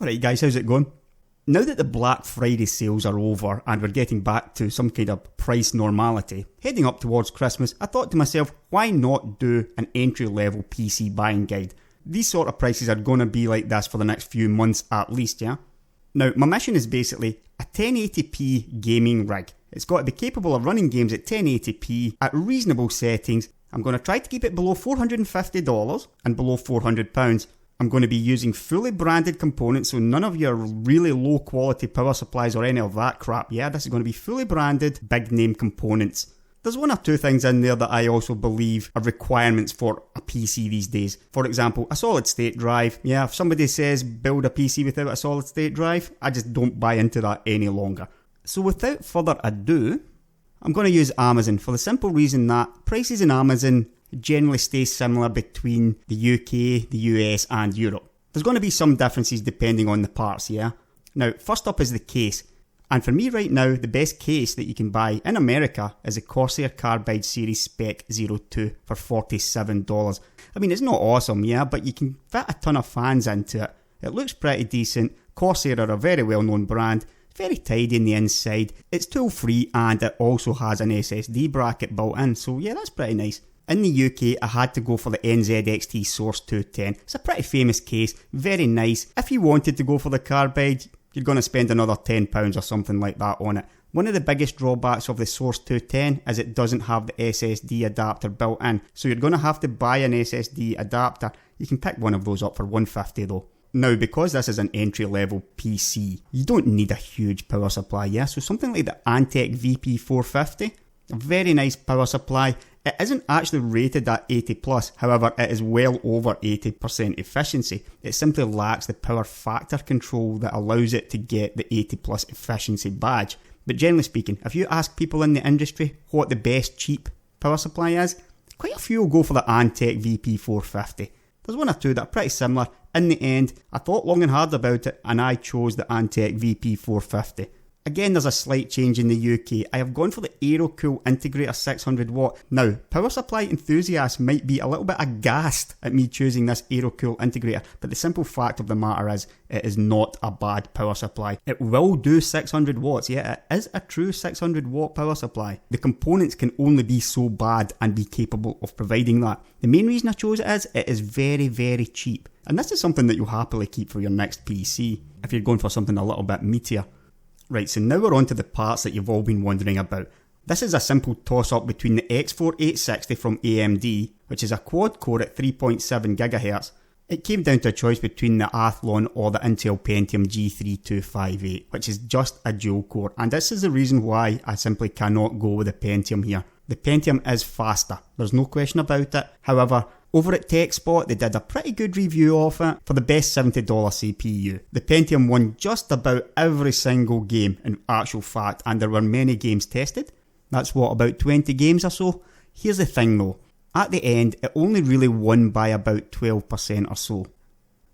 Alright guys, how's it going? Now that the Black Friday sales are over and we're getting back to some kind of price normality, heading up towards Christmas, I thought to myself, why not do an entry-level PC buying guide? These sort of prices are going to be like this for the next few months at least, yeah? Now, my mission is basically a 1080p gaming rig. It's got to be capable of running games at 1080p at reasonable settings. I'm going to try to keep it below $450 and below £400. I'm going to be using fully branded components, so none of your really low quality power supplies or any of that crap. Yeah, this is going to be fully branded, big name components. There's one or two things in there that I also believe are requirements for a PC these days. For example, a solid state drive. Yeah, if somebody says build a PC without a solid state drive, I just don't buy into that any longer. So without further ado, I'm going to use Amazon for the simple reason that prices in Amazon generally stay similar between the UK, the US and Europe. There's going to be some differences depending on the parts, yeah? Now, first up is the case. And for me right now, the best case that you can buy in America is a Corsair Carbide Series Spec 02 for $47. I mean, it's not awesome, yeah, but you can fit a ton of fans into it. It looks pretty decent. Corsair are a very well-known brand. Very tidy in the inside. It's tool-free and it also has an SSD bracket built in, so yeah, that's pretty nice. In the UK, I had to go for the NZXT Source 210. It's a pretty famous case, very nice. If you wanted to go for the Carbide, you're going to spend another £10 or something like that on it. One of the biggest drawbacks of the Source 210 is it doesn't have the SSD adapter built in, so you're going to have to buy an SSD adapter. You can pick one of those up for $150 though. Now, because this is an entry-level PC, you don't need a huge power supply, yeah? So something like the Antec VP450, a very nice power supply. It isn't actually rated at 80 plus, however it is well over 80% efficiency. It simply lacks the power factor control that allows it to get the 80 plus efficiency badge. But generally speaking, if you ask people in the industry what the best cheap power supply is, quite a few will go for the Antec VP450. There's one or two that are pretty similar. In the end, I thought long and hard about it and I chose the Antec VP450. Again, there's a slight change in the UK. I have gone for the AeroCool Integrator 600 watt. Now, power supply enthusiasts might be a little bit aghast at me choosing this AeroCool Integrator, but the simple fact of the matter is, it is not a bad power supply. It will do 600 watts, yeah, it is a true 600 watt power supply. The components can only be so bad and be capable of providing that. The main reason I chose it is very, very cheap. And this is something that you'll happily keep for your next PC, if you're going for something a little bit meatier. Right, so now we're on to the parts that you've all been wondering about. This is a simple toss-up between the X4 860 from AMD, which is a quad-core at 3.7 GHz. It came down to a choice between the Athlon or the Intel Pentium G3258, which is just a dual-core, and this is the reason why I simply cannot go with the Pentium here. The Pentium is faster, there's no question about it. However, over at TechSpot, they did a pretty good review of it for the best $70 CPU. The Pentium won just about every single game in actual fact, and there were many games tested. That's what, about 20 games or so? Here's the thing though, at the end it only really won by about 12% or so.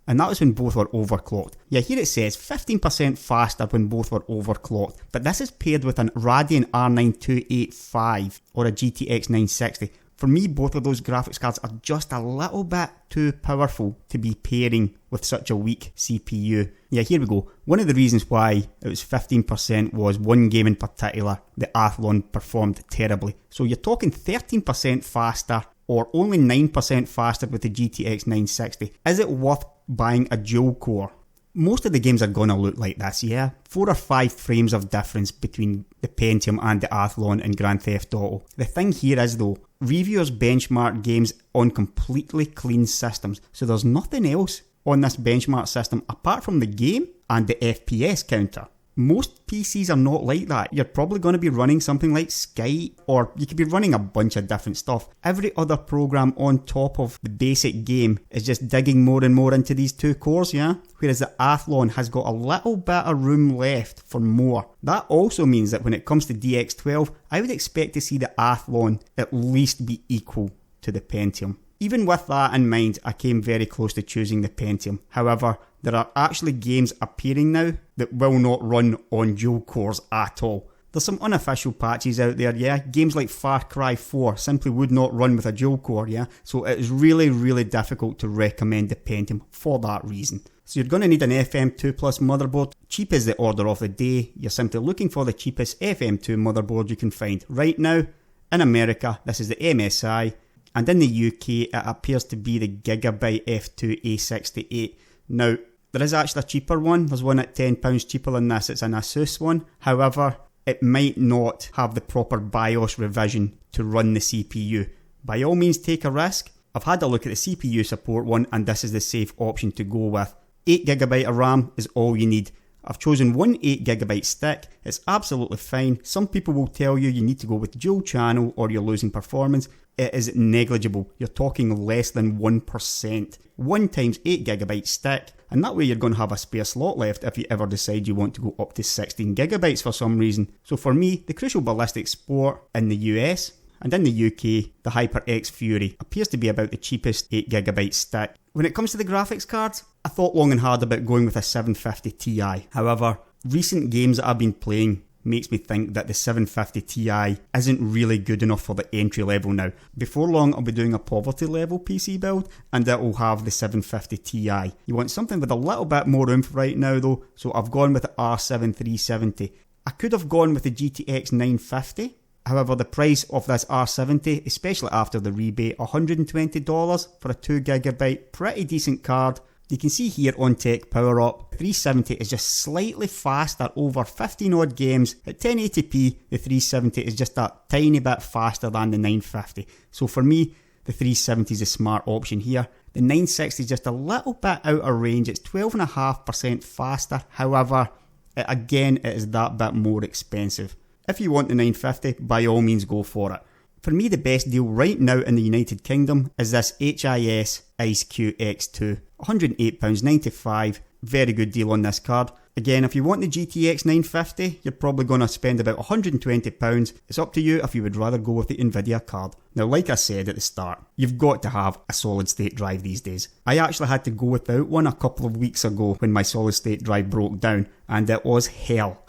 And that was when both were overclocked. Yeah, here it says 15% faster when both were overclocked, but this is paired with an Radeon R9 285 or a GTX 960. For me, both of those graphics cards are just a little bit too powerful to be pairing with such a weak CPU. Yeah, here we go. One of the reasons why it was 15% was one game in particular, the Athlon, performed terribly. So you're talking 13% faster or only 9% faster with the GTX 960. Is it worth buying a dual core? Most of the games are going to look like this, yeah? 4 or 5 frames of difference between the Pentium and the Athlon in Grand Theft Auto. The thing here is though, reviewers benchmark games on completely clean systems, so there's nothing else on this benchmark system apart from the game and the FPS counter. Most PCs are not like that. You're probably going to be running something like Skype, or you could be running a bunch of different stuff. Every other program on top of the basic game is just digging more and more into these two cores, yeah? Whereas the Athlon has got a little bit of room left for more. That also means that when it comes to DX12, I would expect to see the Athlon at least be equal to the Pentium. Even with that in mind, I came very close to choosing the Pentium. However, there are actually games appearing now that will not run on dual cores at all. There's some unofficial patches out there, yeah. Games like Far Cry 4 simply would not run with a dual core, yeah. So it is really, really difficult to recommend the Pentium for that reason. So you're going to need an FM2 Plus motherboard. Cheap is the order of the day. You're simply looking for the cheapest FM2 motherboard you can find. Right now, in America, this is the MSI, and in the UK, it appears to be the Gigabyte F2 A68. Now, there is actually a cheaper one. There's one at £10 cheaper than this. It's an Asus one. However, it might not have the proper BIOS revision to run the CPU. By all means, take a risk. I've had a look at the CPU support one, and this is the safe option to go with. 8GB of RAM is all you need. I've chosen one 8GB stick. It's absolutely fine. Some people will tell you need to go with dual channel or you're losing performance. It is negligible. You're talking less than 1%. 1 times 8GB stick, and that way you're going to have a spare slot left if you ever decide you want to go up to 16GB for some reason. So for me, the Crucial Ballistic Sport in the US and in the UK, the HyperX Fury appears to be about the cheapest 8GB stick. When it comes to the graphics cards, I thought long and hard about going with a 750 Ti. However, recent games that I've been playing makes me think that the 750 Ti isn't really good enough for the entry level now. Before long, I'll be doing a poverty level PC build, and it will have the 750 Ti. You want something with a little bit more oomph right now though, so I've gone with the R7 370. I could have gone with the GTX 950. However, the price of this R70, especially after the rebate, $120 for a 2GB, pretty decent card. You can see here on Tech Power Up, 370 is just slightly faster, over 15 odd games. At 1080p, the 370 is just a tiny bit faster than the 950. So for me, the 370 is a smart option here. The 960 is just a little bit out of range. It's 12.5% faster. However, it is that bit more expensive. If you want the 950, by all means go for it. For me, the best deal right now in the United Kingdom is this HIS IceQ X2. £108.95, very good deal on this card. Again, if you want the GTX 950, you're probably going to spend about £120. It's up to you if you would rather go with the Nvidia card. Now, like I said at the start, you've got to have a solid state drive these days. I actually had to go without one a couple of weeks ago when my solid state drive broke down, and it was hell.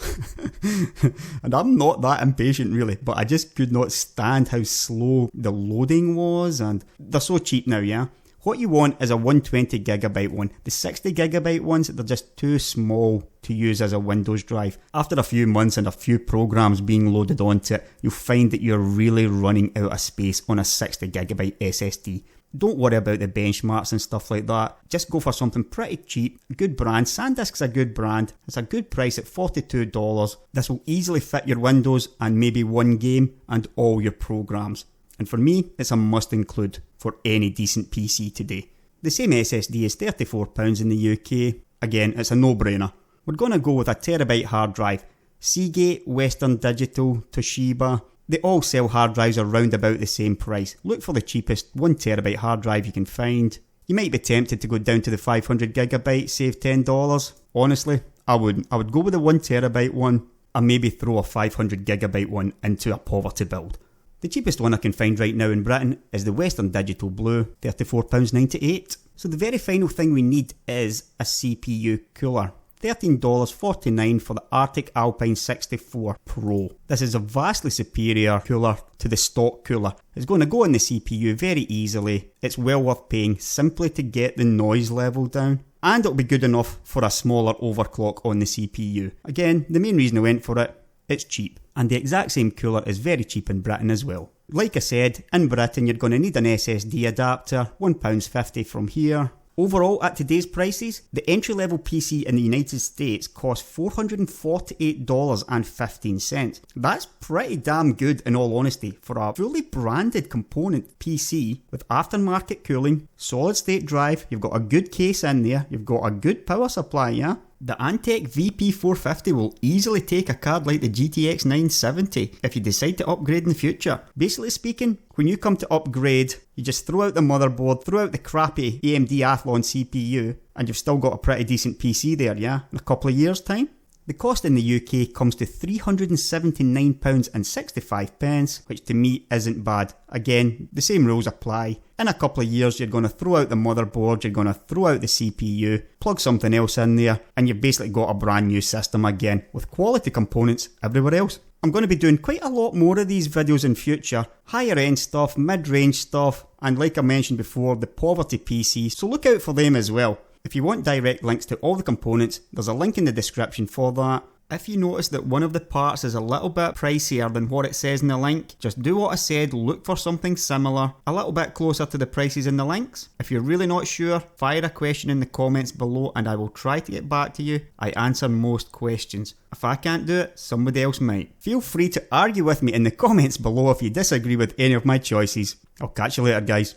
And I'm not that impatient really, but I just could not stand how slow the loading was, and they're so cheap now, yeah? What you want is a 120GB one. The 60GB ones, they're just too small to use as a Windows drive. After a few months and a few programs being loaded onto it, you'll find that you're really running out of space on a 60GB SSD. Don't worry about the benchmarks and stuff like that. Just go for something pretty cheap. Good brand. SanDisk's a good brand. It's a good price at $42. This will easily fit your Windows and maybe one game and all your programs. And for me, it's a must include for any decent PC today. The same SSD is £34 in the UK. Again, it's a no-brainer. We're going to go with a terabyte hard drive. Seagate, Western Digital, Toshiba, they all sell hard drives around about the same price. Look for the cheapest 1TB hard drive you can find. You might be tempted to go down to the 500GB, save $10. Honestly, I wouldn't. I would go with the 1TB one and maybe throw a 500GB one into a poverty build. The cheapest one I can find right now in Britain is the Western Digital Blue, £34.98. So the very final thing we need is a CPU cooler. $13.49 for the Arctic Alpine 64 Pro. This is a vastly superior cooler to the stock cooler. It's going to go in the CPU very easily. It's well worth paying simply to get the noise level down. And it'll be good enough for a smaller overclock on the CPU. Again, the main reason I went for it, it's cheap. And the exact same cooler is very cheap in Britain as well. Like I said, in Britain you're going to need an SSD adapter, £1.50 from here. Overall, at today's prices, the entry-level PC in the United States costs $448.15. That's pretty damn good in all honesty for a fully branded component PC with aftermarket cooling, solid state drive, you've got a good case in there, you've got a good power supply, yeah? The Antec VP450 will easily take a card like the GTX 970 if you decide to upgrade in the future. Basically speaking, when you come to upgrade, you just throw out the motherboard, throw out the crappy AMD Athlon CPU, and you've still got a pretty decent PC there, yeah? In a couple of years' time? The cost in the UK comes to £379.65, which to me isn't bad. Again, the same rules apply. In a couple of years, you're going to throw out the motherboard, you're going to throw out the CPU, plug something else in there, and you've basically got a brand new system again, with quality components everywhere else. I'm going to be doing quite a lot more of these videos in future, higher end stuff, mid-range stuff, and like I mentioned before, the poverty PC, so look out for them as well. If you want direct links to all the components, there's a link in the description for that. If you notice that one of the parts is a little bit pricier than what it says in the link, just do what I said, look for something similar, a little bit closer to the prices in the links. If you're really not sure, fire a question in the comments below and I will try to get back to you. I answer most questions. If I can't do it, somebody else might. Feel free to argue with me in the comments below if you disagree with any of my choices. I'll catch you later, guys.